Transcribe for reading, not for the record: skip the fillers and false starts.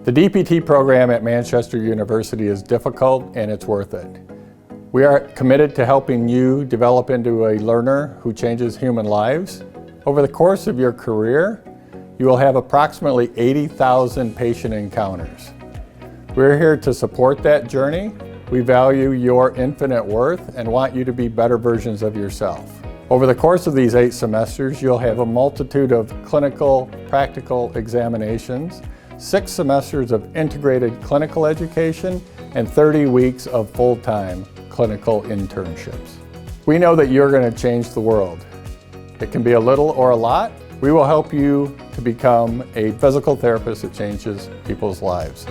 The DPT program at Manchester University is difficult and it's worth it. We are committed to helping you develop into a learner who changes human lives. Over the course of your career, you will have approximately 80,000 patient encounters. We're here to support that journey. We value your infinite worth and want you to be better versions of yourself. Over the course of these 8 semesters, you'll have a multitude of clinical, practical examinations, 6 semesters of integrated clinical education, and 30 weeks of full-time clinical internships. We know that you're going to change the world. It can be a little or a lot. We will help you to become a physical therapist that changes people's lives.